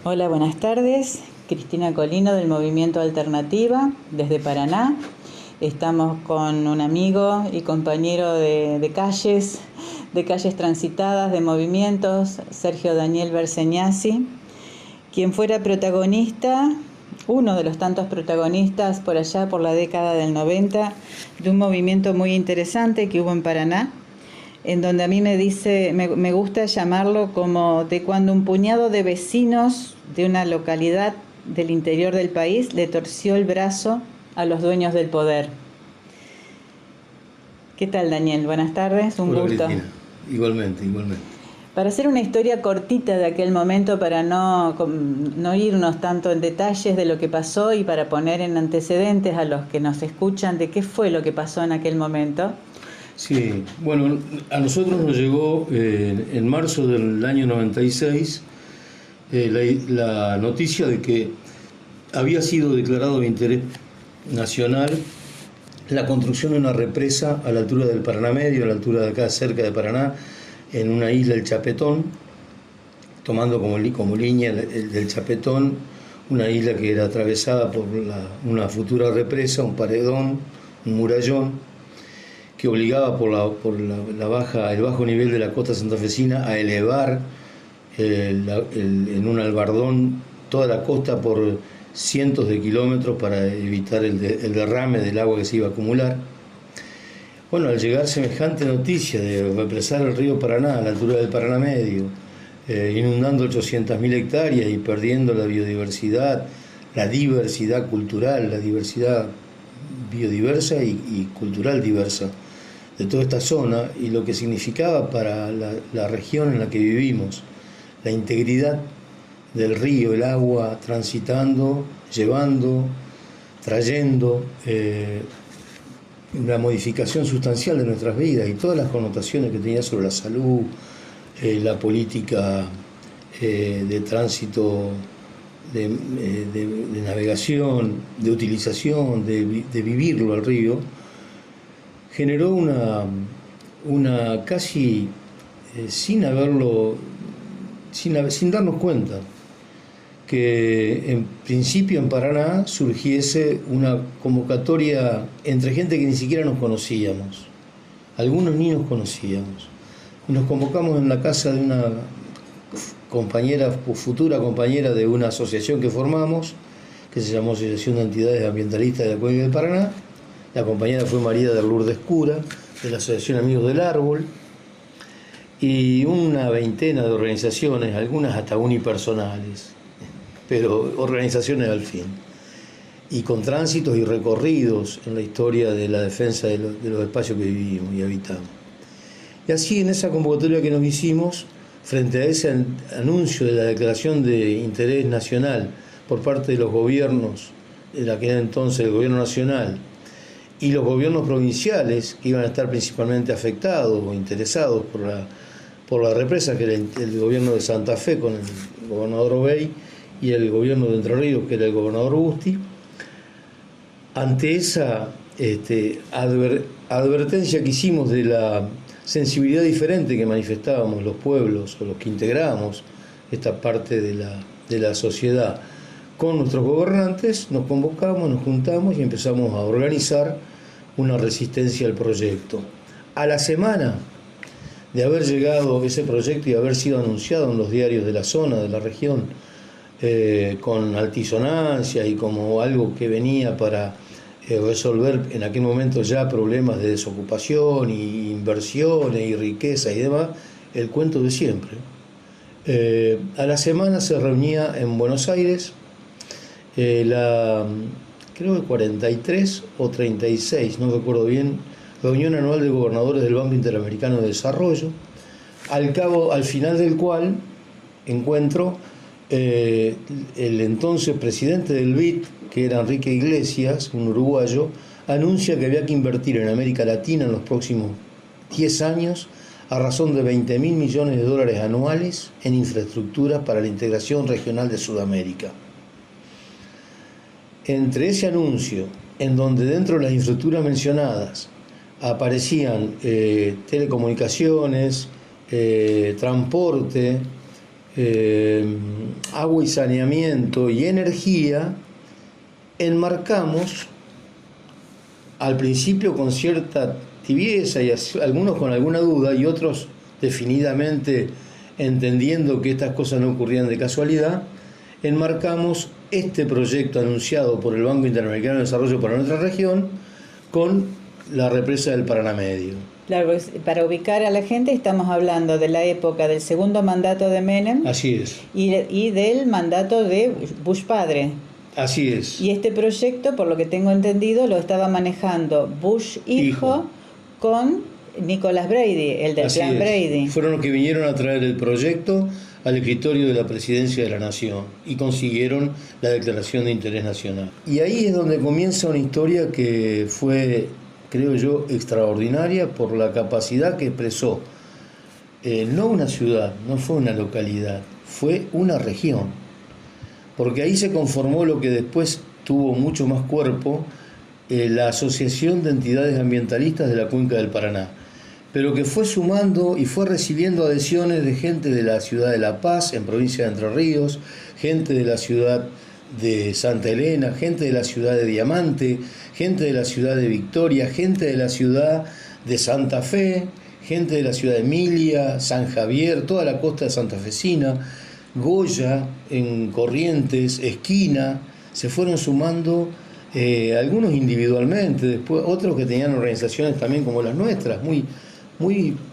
Hola, buenas tardes. Cristina Colino del Movimiento Alternativa desde Paraná. Estamos con un amigo y compañero de calles transitadas, de movimientos, Sergio Daniel Berseñasi, quien fuera protagonista, uno de los tantos protagonistas por allá por la década del 90, de un movimiento muy interesante que hubo en Paraná, en donde a mí me gusta llamarlo como de cuando un puñado de vecinos de una localidad del interior del país le torció el brazo a los dueños del poder. ¿Qué tal, Daniel? Buenas tardes, un Hola, gusto. Cristina. Igualmente. Para hacer una historia cortita de aquel momento, para no irnos tanto en detalles de lo que pasó y para poner en antecedentes a los que nos escuchan de qué fue lo que pasó en aquel momento. Sí, bueno, a nosotros nos llegó en marzo del año 96 la noticia de que había sido declarado de interés nacional la construcción de una represa a la altura del Paraná Medio, a la altura de acá cerca de Paraná, en una isla del Chapetón, tomando como línea del Chapetón una isla que era atravesada por una futura represa, un paredón, un murallón, que obligaba por el bajo nivel de la costa santafesina a elevar en un albardón toda la costa por cientos de kilómetros para evitar el derrame del agua que se iba a acumular. Bueno, al llegar semejante noticia de represar el río Paraná a la altura del Paraná Medio, inundando 800.000 hectáreas y perdiendo la biodiversidad, la diversidad cultural, la diversidad biodiversa y cultural diversa de toda esta zona, y lo que significaba para la región en la que vivimos, la integridad del río, el agua transitando, llevando, trayendo una modificación sustancial de nuestras vidas y todas las connotaciones que tenía sobre la salud, la política de tránsito, de navegación, de utilización, de vivirlo al río, generó una casi sin darnos cuenta, que en principio en Paraná surgiese una convocatoria entre gente que ni siquiera nos conocíamos, algunos ni nos conocíamos. Nos convocamos en la casa de una futura compañera de una asociación que formamos, que se llamó Asociación de Entidades Ambientalistas de la Cuenca del Paraná. La compañera fue María de Lourdes Cura, de la Asociación Amigos del Árbol, y una veintena de organizaciones, algunas hasta unipersonales, pero organizaciones al fin, y con tránsitos y recorridos en la historia de la defensa de los espacios que vivimos y habitamos. Y así, en esa convocatoria que nos hicimos, frente a ese anuncio de la declaración de interés nacional por parte de los gobiernos, de aquel entonces el gobierno nacional, y los gobiernos provinciales, que iban a estar principalmente afectados o interesados por la represa, que era el gobierno de Santa Fe con el gobernador Obey, y el gobierno de Entre Ríos, que era el gobernador Busti. Ante esa advertencia que hicimos de la sensibilidad diferente que manifestábamos los pueblos o los que integramos esta parte de la sociedad con nuestros gobernantes, nos convocamos, nos juntamos y empezamos a organizar una resistencia al proyecto. A la semana de haber llegado ese proyecto y haber sido anunciado en los diarios de la zona, de la región, con altisonancia y como algo que venía para resolver en aquel momento ya problemas de desocupación y inversiones y riqueza y demás, el cuento de siempre. A la semana se reunía en Buenos Aires creo que 43 o 36, no recuerdo bien, reunión anual de gobernadores del Banco Interamericano de Desarrollo, al final del cual encuentro el entonces presidente del BID, que era Enrique Iglesias, un uruguayo, anuncia que había que invertir en América Latina en los próximos 10 años a razón de 20.000 millones de dólares anuales en infraestructura para la integración regional de Sudamérica. Entre ese anuncio, en donde dentro de las infraestructuras mencionadas aparecían telecomunicaciones, transporte, agua y saneamiento y energía, enmarcamos al principio con cierta tibieza y algunos con alguna duda y otros definidamente entendiendo que estas cosas no ocurrían de casualidad, enmarcamos este proyecto anunciado por el Banco Interamericano de Desarrollo para nuestra región con la represa del Paraná Medio. Claro, para ubicar a la gente estamos hablando de la época del segundo mandato de Menem. Así es. Y del mandato de Bush padre. Así es. Y este proyecto, por lo que tengo entendido, lo estaba manejando Bush hijo. Con Nicholas Brady, el del Así plan es. Brady. Fueron los que vinieron a traer el proyecto al escritorio de la Presidencia de la Nación y consiguieron la Declaración de Interés Nacional. Y ahí es donde comienza una historia que fue, creo yo, extraordinaria por la capacidad que expresó. No una ciudad, no fue una localidad, fue una región. Porque ahí se conformó lo que después tuvo mucho más cuerpo, la Asociación de Entidades Ambientalistas de la Cuenca del Paraná, pero que fue sumando y fue recibiendo adhesiones de gente de la ciudad de La Paz, en provincia de Entre Ríos, gente de la ciudad de Santa Elena, gente de la ciudad de Diamante, gente de la ciudad de Victoria, gente de la ciudad de Santa Fe, gente de la ciudad de Emilia, San Javier, toda la costa santafesina, Goya, en Corrientes, Esquina, se fueron sumando. Algunos individualmente, después otros que tenían organizaciones también como las nuestras, muy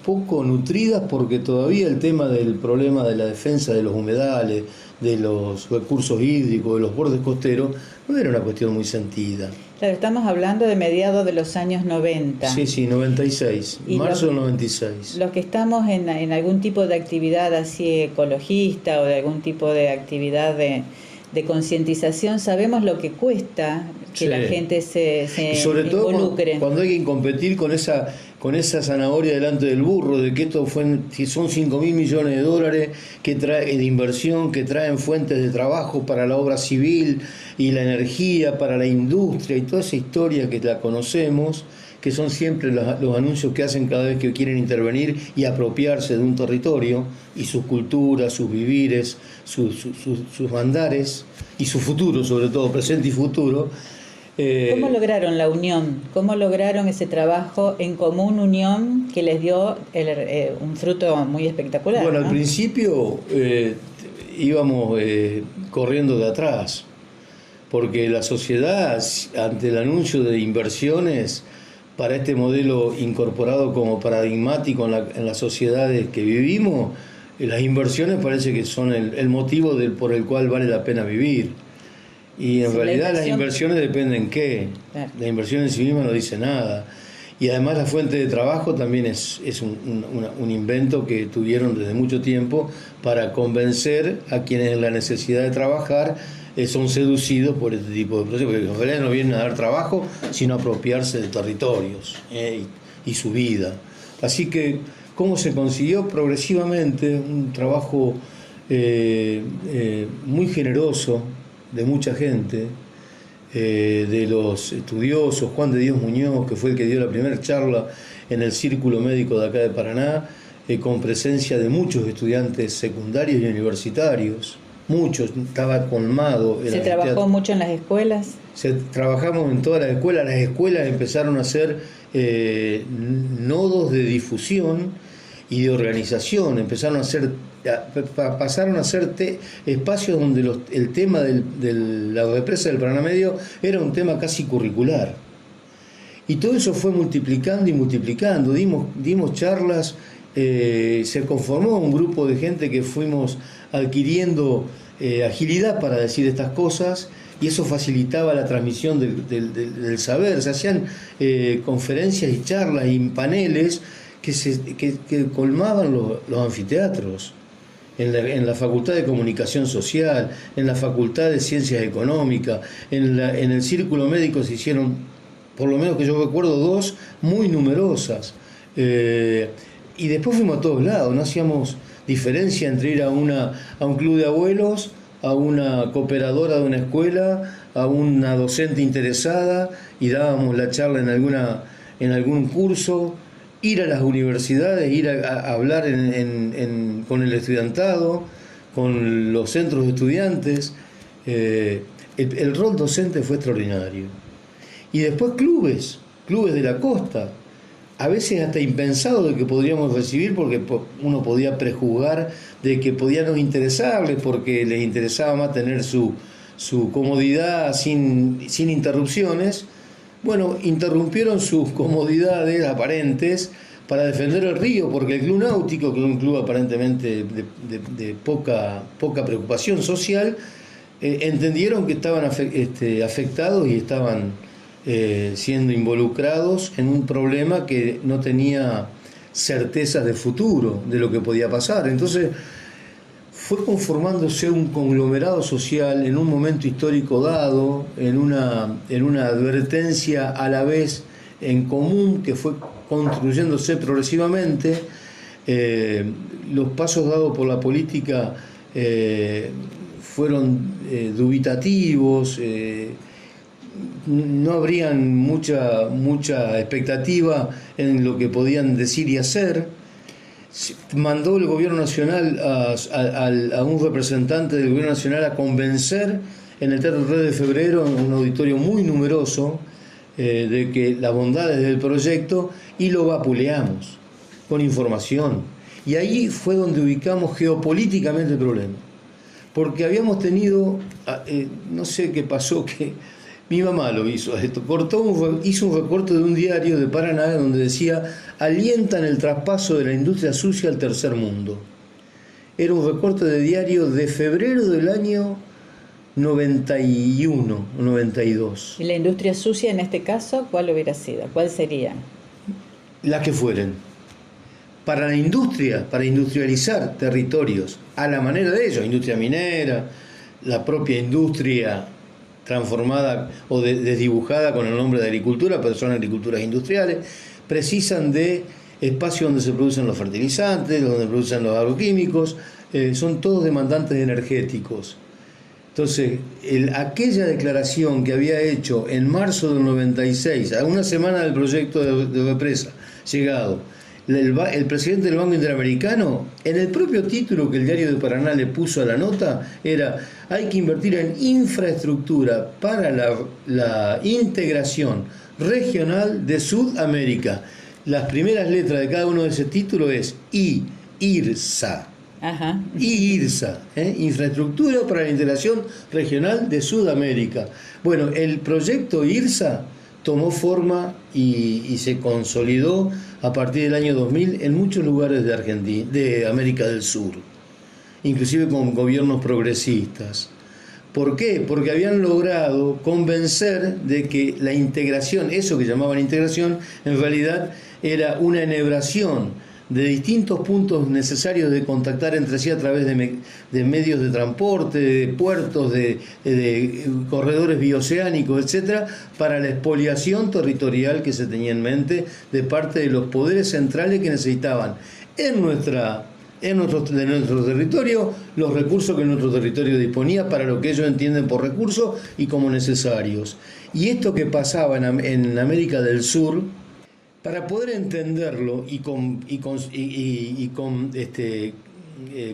poco nutridas, porque todavía el tema del problema de la defensa de los humedales, de los recursos hídricos, de los bordes costeros, no era una cuestión muy sentida. Claro, estamos hablando de mediados de los años 90. Sí, 96, marzo del 96. Los que estamos en algún tipo de actividad así ecologista o de algún tipo de actividad de concientización, sabemos lo que cuesta que la gente se y sobre todo involucre. Cuando hay que competir con esa zanahoria delante del burro, de que esto son 5.000 millones de dólares que trae de inversión, que traen fuentes de trabajo para la obra civil y la energía, para la industria y toda esa historia que la conocemos, que son siempre los anuncios que hacen cada vez que quieren intervenir y apropiarse de un territorio y sus culturas, sus vivires, sus andares y su futuro, sobre todo presente y futuro. ¿Cómo lograron la unión? ¿Cómo lograron ese trabajo en común unión que les dio un fruto muy espectacular? Bueno, ¿no? Al principio íbamos corriendo de atrás, porque la sociedad, ante el anuncio de inversiones para este modelo incorporado como paradigmático en las sociedades que vivimos, las inversiones parece que son el motivo por el cual vale la pena vivir. Y en realidad las inversiones dependen qué. Claro. La inversión en sí misma no dice nada. Y además la fuente de trabajo también es un invento que tuvieron desde mucho tiempo para convencer a quienes en la necesidad de trabajar son seducidos por este tipo de procesos, porque en realidad no vienen a dar trabajo, sino a apropiarse de territorios y su vida. Así que, ¿cómo se consiguió? Progresivamente, un trabajo muy generoso de mucha gente, de los estudiosos, Juan de Dios Muñoz, que fue el que dio la primera charla en el Círculo Médico de acá de Paraná, con presencia de muchos estudiantes secundarios y universitarios, muchos, estaba colmado. ¿Se trabajó mucho en las escuelas? Trabajamos en todas las escuelas empezaron a ser nodos de difusión y de organización, pasaron a ser espacios donde el tema de la represa del Paraná Medio era un tema casi curricular. Y todo eso fue multiplicando y multiplicando, dimos charlas, se conformó un grupo de gente que fuimos adquiriendo agilidad para decir estas cosas, y eso facilitaba la transmisión del saber. Se hacían conferencias y charlas y paneles que colmaban los anfiteatros. En la Facultad de Comunicación Social, en la Facultad de Ciencias Económicas, en el Círculo Médico se hicieron, por lo menos que yo recuerdo, 2 muy numerosas. Y después fuimos a todos lados, no hacíamos diferencia entre ir a un club de abuelos, a una cooperadora de una escuela, a una docente interesada, y dábamos la charla en algún curso, ir a las universidades, ir a hablar con el estudiantado, con los centros de estudiantes. El rol docente fue extraordinario. Y después clubes de la costa, a veces hasta impensado de que podríamos recibir, porque uno podía prejuzgar de que podía no interesarles, porque les interesaba más tener su comodidad sin interrupciones. Bueno, interrumpieron sus comodidades aparentes para defender el río, porque el Club Náutico, que es un club aparentemente de poca preocupación social, entendieron que estaban afectados y estaban siendo involucrados en un problema que no tenía certezas de futuro de lo que podía pasar. Entonces fue conformándose un conglomerado social en un momento histórico dado, en una advertencia a la vez en común que fue construyéndose progresivamente. Los pasos dados por la política fueron dubitativos, no habrían mucha expectativa en lo que podían decir y hacer. Mandó el gobierno nacional a un representante del gobierno nacional a convencer en el Teatro 3 de Febrero, en un auditorio muy numeroso, de que las bondades del proyecto, y lo vapuleamos con información. Y ahí fue donde ubicamos geopolíticamente el problema. Porque habíamos tenido, no sé qué pasó, que mi mamá lo hizo esto, hizo un recorte de un diario de Paraná donde decía: alientan el traspaso de la industria sucia al tercer mundo. Era un recorte de diario de febrero del año 91, 92. ¿Y la industria sucia en este caso cuál hubiera sido? ¿Cuál sería? Las que fueren. Para la industria, para industrializar territorios a la manera de ellos, industria minera, la propia industria transformada o desdibujada con el nombre de agricultura, pero son agriculturas industriales, precisan de espacios donde se producen los fertilizantes, donde se producen los agroquímicos, son todos demandantes energéticos. Entonces, aquella declaración que había hecho en marzo del 96, a una semana del proyecto de represa, llegado, el presidente del Banco Interamericano, en el propio título que el diario de Paraná le puso a la nota, era: hay que invertir en infraestructura para la integración regional de Sudamérica. Las primeras letras de cada uno de ese título es IRSA. Ajá. IRSA, Infraestructura para la Integración Regional de Sudamérica. Bueno, el proyecto IRSA tomó forma y se consolidó a partir del año 2000 en muchos lugares de América del Sur, inclusive con gobiernos progresistas. ¿Por qué? Porque habían logrado convencer de que la integración, eso que llamaban integración, en realidad era una enhebración de distintos puntos necesarios de contactar entre sí a través de medios de transporte, de puertos, de corredores bioceánicos, etcétera, para la expoliación territorial que se tenía en mente de parte de los poderes centrales que necesitaban en nuestro territorio los recursos que nuestro territorio disponía para lo que ellos entienden por recursos y como necesarios. Y esto que pasaba en América del Sur, para poder entenderlo y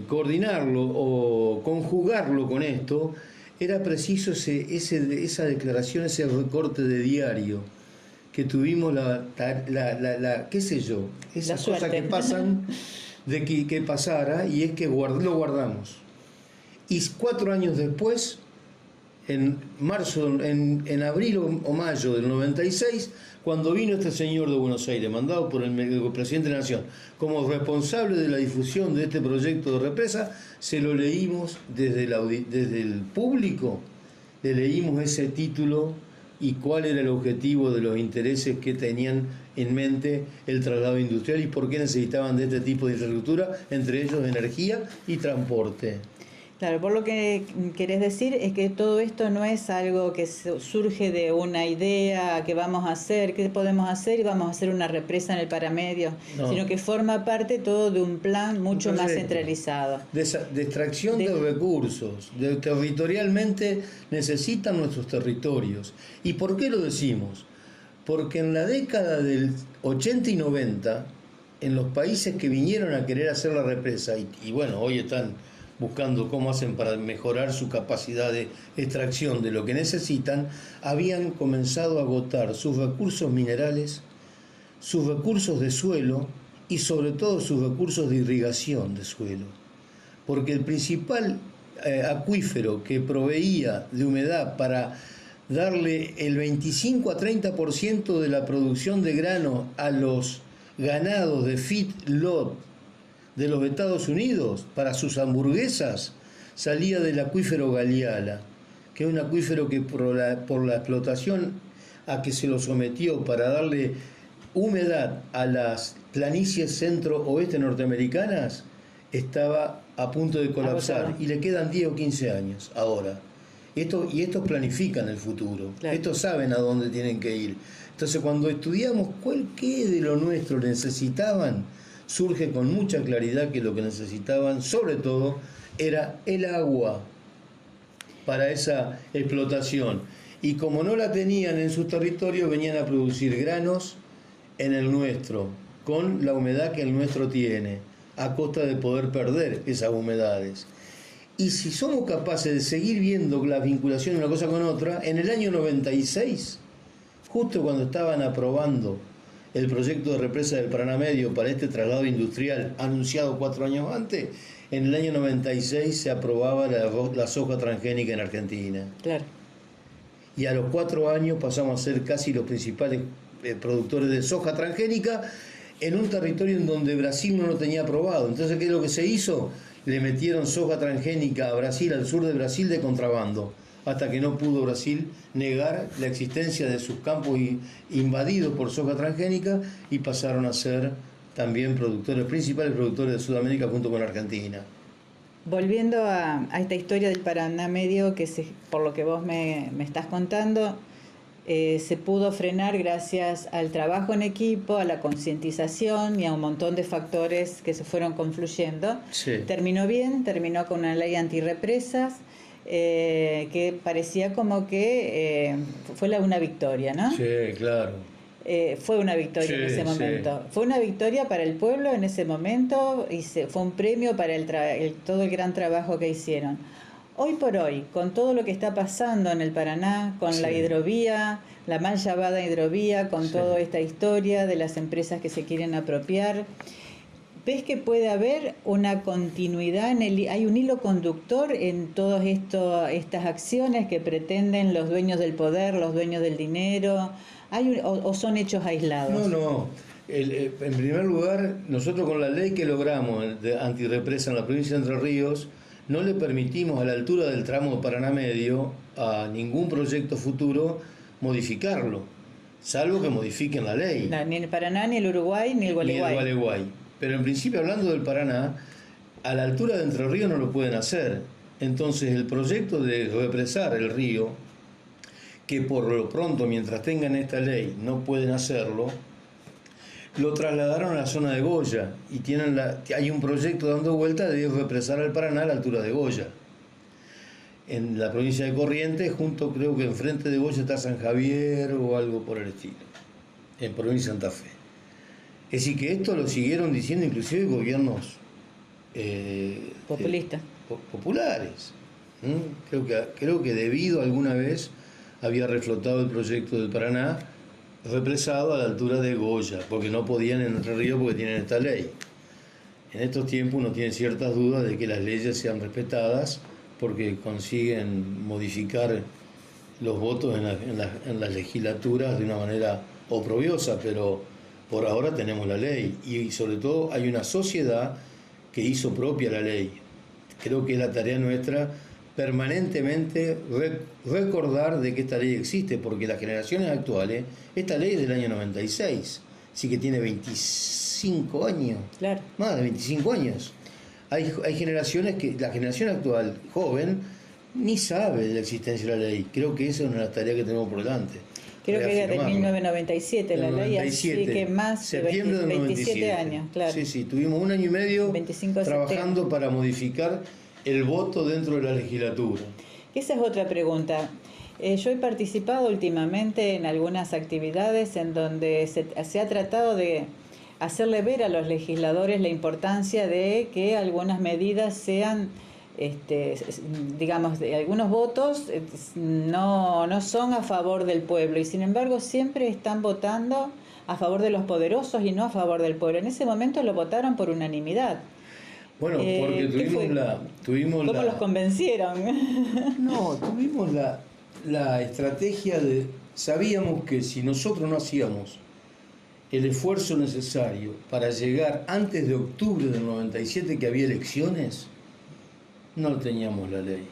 coordinarlo o conjugarlo con esto, era preciso esa declaración, ese recorte de diario, que tuvimos qué sé yo, esas cosas que pasan, de que pasara, y es que lo guardamos. Y 4 años después, en abril o mayo del 96, cuando vino este señor de Buenos Aires, mandado por el presidente de la Nación, como responsable de la difusión de este proyecto de represa, se lo leímos desde el público, le leímos ese título y cuál era el objetivo de los intereses que tenían en mente el traslado industrial y por qué necesitaban de este tipo de infraestructura, entre ellos energía y transporte. Claro, por lo que querés decir es que todo esto no es algo que surge de una idea que vamos a hacer, qué podemos hacer y vamos a hacer una represa en el paramedio, no, sino que forma parte todo de un plan mucho más centralizado. De extracción de recursos, territorialmente necesitan nuestros territorios. ¿Y por qué lo decimos? Porque en la década del 80 y 90, en los países que vinieron a querer hacer la represa, y bueno, hoy están buscando cómo hacen para mejorar su capacidad de extracción de lo que necesitan, habían comenzado a agotar sus recursos minerales, sus recursos de suelo y sobre todo sus recursos de irrigación de suelo. Porque el principal acuífero que proveía de humedad para darle el 25 a 30% de la producción de grano a los ganados de feedlot de los Estados Unidos para sus hamburguesas salía del acuífero Galiala, que es un acuífero que por la explotación a que se lo sometió para darle humedad a las planicies centro-oeste norteamericanas, estaba a punto de colapsar y le quedan 10 o 15 años ahora. Y estos planifican el futuro, claro. Estos saben a dónde tienen que ir. Entonces, cuando estudiamos qué de lo nuestro necesitaban, surge con mucha claridad que lo que necesitaban, sobre todo, era el agua para esa explotación. Y como no la tenían en sus territorios, venían a producir granos en el nuestro, con la humedad que el nuestro tiene, a costa de poder perder esas humedades. Y si somos capaces de seguir viendo la vinculación de una cosa con otra, en el año 96, justo cuando estaban aprobando el proyecto de represa del Paraná Medio para este traslado industrial anunciado 4 años antes, en el año 96 se aprobaba la soja transgénica en Argentina. Claro. Y a los 4 años pasamos a ser casi los principales productores de soja transgénica en un territorio en donde Brasil no lo tenía aprobado. Entonces, ¿qué es lo que se hizo? Le metieron soja transgénica a Brasil, al sur de Brasil, de contrabando, hasta que no pudo Brasil negar la existencia de sus campos invadidos por soja transgénica y pasaron a ser también principales productores de Sudamérica junto con Argentina. Volviendo a esta historia del Paraná Medio, que por lo que vos me estás contando, se pudo frenar gracias al trabajo en equipo, a la concientización y a un montón de factores que se fueron confluyendo. Sí. Terminó bien, terminó con una ley antirrepresas, que parecía como que fue una victoria, ¿no? Sí, claro. Fue una victoria en ese momento. Fue una victoria para el pueblo en ese momento y fue un premio para todo el gran trabajo que hicieron. Hoy por hoy, con todo lo que está pasando en el Paraná, con la hidrovía, la mal llamada hidrovía, con toda esta historia de las empresas que se quieren apropiar, ¿ves que puede haber una continuidad, hay un hilo conductor en todas estas acciones que pretenden los dueños del poder, los dueños del dinero, o son hechos aislados? No. En primer lugar, nosotros con la ley que logramos de antirrepresa en la provincia de Entre Ríos, no le permitimos a la altura del tramo de Paraná Medio a ningún proyecto futuro modificarlo, salvo que modifiquen la ley. Ni el Paraná, ni el Uruguay, ni el Gualeguay. Ni el Gualeguay. Pero en principio, hablando del Paraná, a la altura de Entre Ríos no lo pueden hacer. Entonces el proyecto de represar el río, que por lo pronto, mientras tengan esta ley, no pueden hacerlo, lo trasladaron a la zona de Goya y hay un proyecto dando vuelta de represar al Paraná a la altura de Goya. En la provincia de Corrientes, creo que enfrente de Goya está San Javier o algo por el estilo, en provincia de Santa Fe. Es decir, que esto lo siguieron diciendo inclusive gobiernos populistas. Populares. Creo que debido alguna vez había reflotado el proyecto del Paraná represado a la altura de Goya, porque no podían en Entre Ríos porque tienen esta ley. En estos tiempos uno tiene ciertas dudas de que las leyes sean respetadas porque consiguen modificar los votos en las legislaturas de una manera oprobiosa, pero por ahora tenemos la ley y sobre todo hay una sociedad que hizo propia la ley. Creo que es la tarea nuestra permanentemente recordar de que esta ley existe, porque las generaciones actuales, esta ley es del año 96, así que tiene 25 años, claro. Más de 25 años. Hay generaciones que, la generación actual, joven, ni sabe de la existencia de la ley. Creo que esa es una de las tareas que tenemos por delante. Creo que era de 1997 la ley, así que más de 27 años, claro. Sí, tuvimos 1 año y medio trabajando para modificar el voto dentro de la legislatura. Esa es otra pregunta. Yo he participado últimamente en algunas actividades en donde se ha tratado de hacerle ver a los legisladores la importancia de que algunas medidas sean digamos, de algunos votos no son a favor del pueblo y sin embargo siempre están votando a favor de los poderosos y no a favor del pueblo. En ese momento lo votaron por unanimidad. Bueno, porque tuvimos ¿Cómo los convencieron? No, tuvimos la estrategia de... Sabíamos que si nosotros no hacíamos el esfuerzo necesario para llegar antes de octubre del 97, que había elecciones, no teníamos la ley.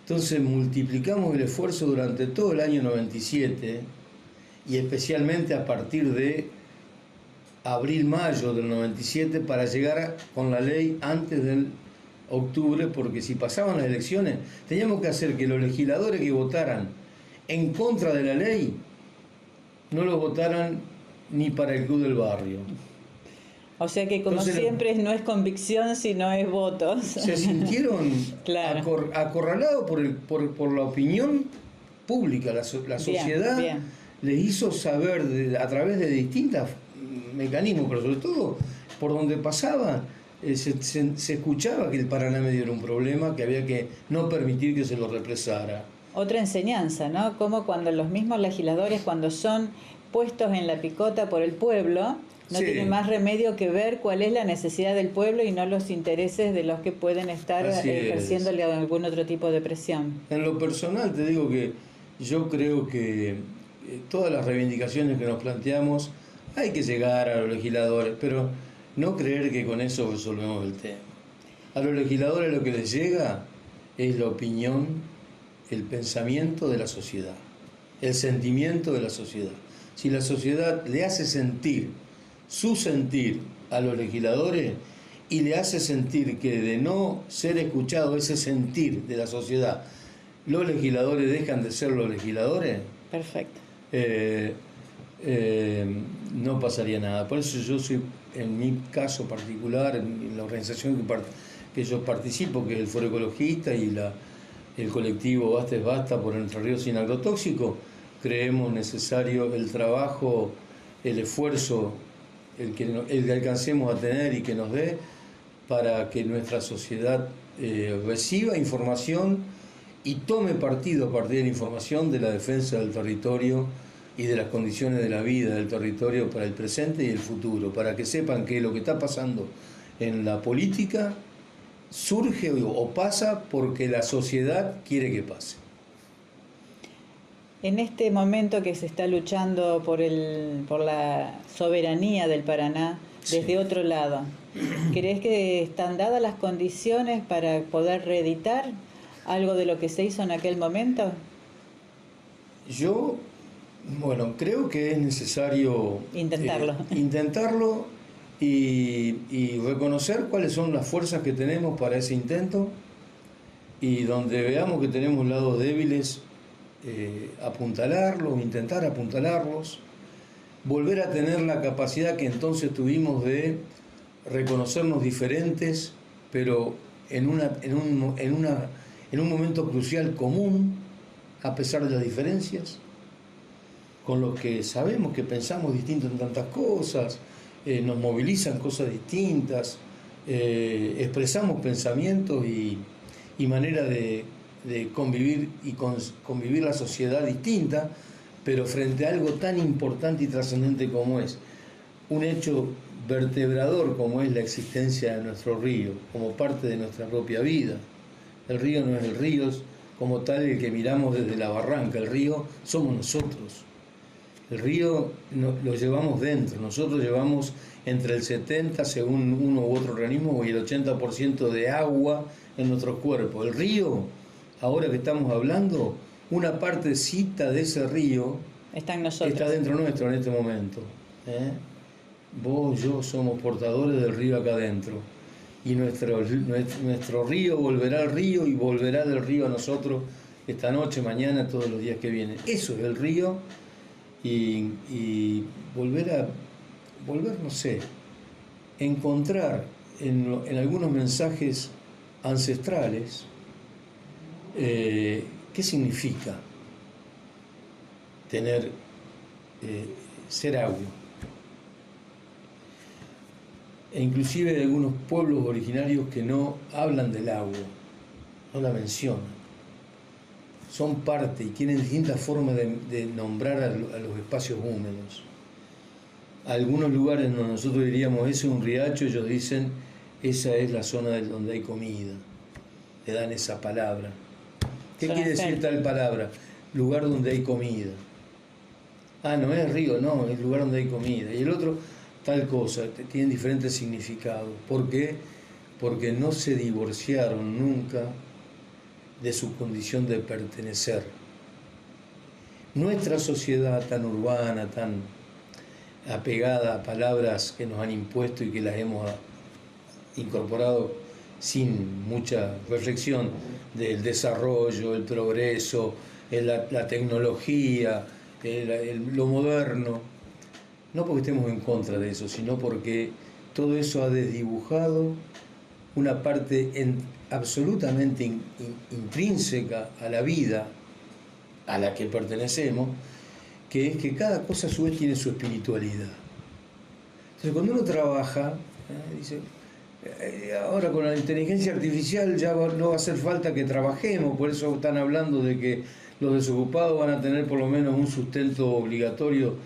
Entonces multiplicamos el esfuerzo durante todo el año 97 y especialmente a partir de abril-mayo del 97 para llegar con la ley antes del octubre, porque si pasaban las elecciones teníamos que hacer que los legisladores que votaran en contra de la ley no lo votaran ni para el club del barrio. O sea que, como entonces, siempre, no es convicción, sino es votos. Se sintieron claro, acorralados por la opinión pública. La sociedad bien. Les hizo saber a través de distintos mecanismos, pero sobre todo por donde pasaba, se escuchaba que el Paraná Medio era un problema, que había que no permitir que se lo represara. Otra enseñanza, ¿no? Como cuando los mismos legisladores, cuando son puestos en la picota por el pueblo, no tienen más remedio que ver cuál es la necesidad del pueblo y no los intereses de los que pueden estar ejerciéndole algún otro tipo de presión. En lo personal te digo que yo creo que todas las reivindicaciones que nos planteamos hay que llegar a los legisladores, pero no creer que con eso resolvemos el tema. A los legisladores lo que les llega es la opinión, el pensamiento de la sociedad, el sentimiento de la sociedad. Si la sociedad le hace sentir su sentir a los legisladores y le hace sentir que de no ser escuchado ese sentir de la sociedad, los legisladores dejan de ser los legisladores, perfecto. No pasaría nada. Por eso yo soy, en mi caso particular, en la organización que yo participo, que es el Foro Ecologista y el colectivo Basta es Basta por Entre Ríos sin agrotóxico, creemos necesario el trabajo, el esfuerzo, el que alcancemos a tener y que nos dé para que nuestra sociedad reciba información y tome partido a partir de la información de la defensa del territorio y de las condiciones de la vida del territorio para el presente y el futuro, para que sepan que lo que está pasando en la política surge o pasa porque la sociedad quiere que pase. En este momento que se está luchando por la soberanía del Paraná, desde otro lado, ¿crees que están dadas las condiciones para poder reeditar algo de lo que se hizo en aquel momento? Yo, creo que es necesario intentarlo y reconocer cuáles son las fuerzas que tenemos para ese intento, y donde veamos que tenemos lados débiles, apuntalarlos, intentar apuntalarlos, volver a tener la capacidad que entonces tuvimos de reconocernos diferentes, pero en un momento crucial común, a pesar de las diferencias, con los que sabemos que pensamos distinto en tantas cosas, nos movilizan cosas distintas, expresamos pensamientos y manera de convivir y convivir la sociedad distinta, pero frente a algo tan importante y trascendente como es un hecho vertebrador como es la existencia de nuestro río, como parte de nuestra propia vida. El río no es el río como tal el que miramos desde la barranca, el río somos nosotros. El río lo llevamos dentro, nosotros llevamos entre el 70%, según uno u otro organismo, y el 80% de agua en nuestros cuerpos. El río, ahora que estamos hablando, una partecita de ese río está en nosotros, está dentro nuestro en este momento. Vos, yo somos portadores del río acá adentro. Y nuestro río volverá al río y volverá del río a nosotros esta noche, mañana, todos los días que vienen. Eso es el río, y volver, no sé, encontrar en algunos mensajes ancestrales qué significa ser agua. E inclusive hay algunos pueblos originarios que no hablan del agua, no la mencionan. Son parte y tienen distintas formas de nombrar a los espacios húmedos. Algunos lugares donde nosotros diríamos, ese es un riacho, ellos dicen, esa es la zona donde hay comida. Le dan esa palabra. ¿Qué quiere decir tal palabra? Lugar donde hay comida. Ah, no es río, no, es lugar donde hay comida. Y el otro, tal cosa, tienen diferentes significados. ¿Por qué? Porque no se divorciaron nunca de su condición de pertenecer. Nuestra sociedad tan urbana, tan apegada a palabras que nos han impuesto y que las hemos incorporado sin mucha reflexión del desarrollo, el progreso, la tecnología, lo moderno, no porque estemos en contra de eso, sino porque todo eso ha desdibujado una parte absolutamente intrínseca a la vida a la que pertenecemos, que es que cada cosa a su vez tiene su espiritualidad. Entonces cuando uno trabaja, dice, ahora con la inteligencia artificial ya no va a hacer falta que trabajemos, por eso están hablando de que los desocupados van a tener por lo menos un sustento obligatorio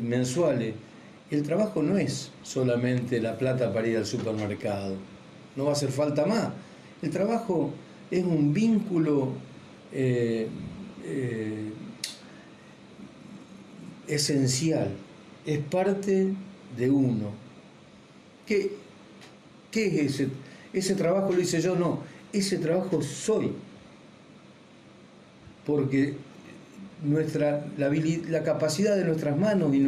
mensual. El trabajo no es solamente la plata para ir al supermercado, no va a hacer falta más. El trabajo es un vínculo esencial, es parte de uno. ¿Qué es ese? Ese trabajo lo hice yo, no, ese trabajo soy. Porque la capacidad de nuestras manos y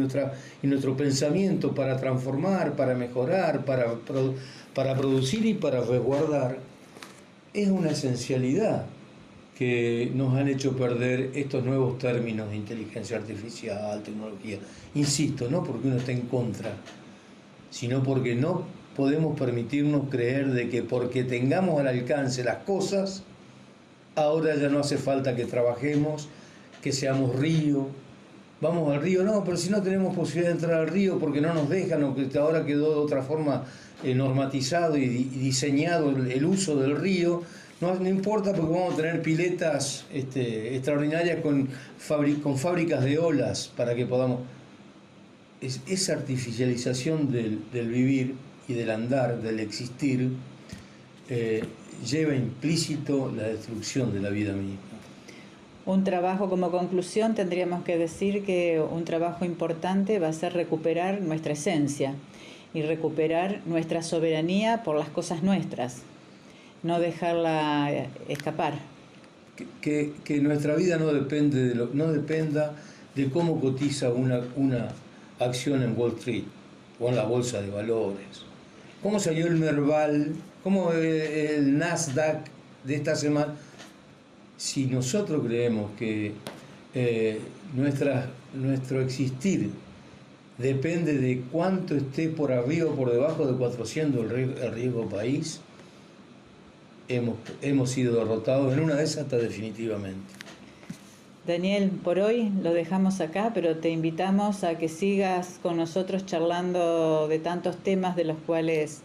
nuestro pensamiento para transformar, para mejorar, para producir y para resguardar, es una esencialidad que nos han hecho perder estos nuevos términos de inteligencia artificial, tecnología. Insisto, no porque uno esté en contra, sino porque no podemos permitirnos creer de que porque tengamos al alcance las cosas, ahora ya no hace falta que trabajemos, que seamos río. Vamos al río, no, pero si no tenemos posibilidad de entrar al río porque no nos dejan, o que ahora quedó de otra forma normatizado y diseñado el uso del río, no importa porque vamos a tener piletas extraordinarias con fábricas de olas para que podamos... Esa artificialización del vivir y del andar, del existir, lleva implícito la destrucción de la vida misma. Un trabajo, como conclusión, tendríamos que decir que un trabajo importante va a ser recuperar nuestra esencia y recuperar nuestra soberanía por las cosas nuestras, no dejarla escapar. Que nuestra vida no dependa de cómo cotiza una acción en Wall Street o en la bolsa de valores. ¿Cómo salió el Merval? ¿Cómo el Nasdaq de esta semana? Si nosotros creemos que nuestro existir depende de cuánto esté por arriba o por debajo de 400 el riesgo país, hemos sido derrotados en una de esas hasta definitivamente. Daniel, por hoy lo dejamos acá, pero te invitamos a que sigas con nosotros charlando de tantos temas de los cuales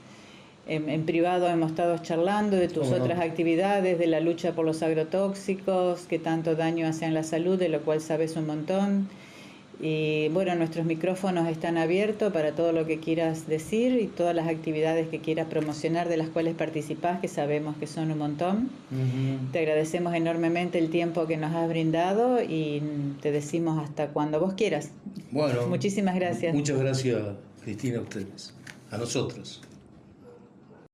en privado hemos estado charlando, de tus otras actividades, de la lucha por los agrotóxicos, que tanto daño hacen a la salud, de lo cual sabes un montón. Y bueno, nuestros micrófonos están abiertos para todo lo que quieras decir y todas las actividades que quieras promocionar, de las cuales participás, que sabemos que son un montón. Te agradecemos enormemente el tiempo que nos has brindado y te decimos hasta cuando vos quieras. Bueno, muchísimas gracias. Muchas gracias, Cristina, a ustedes, a nosotros.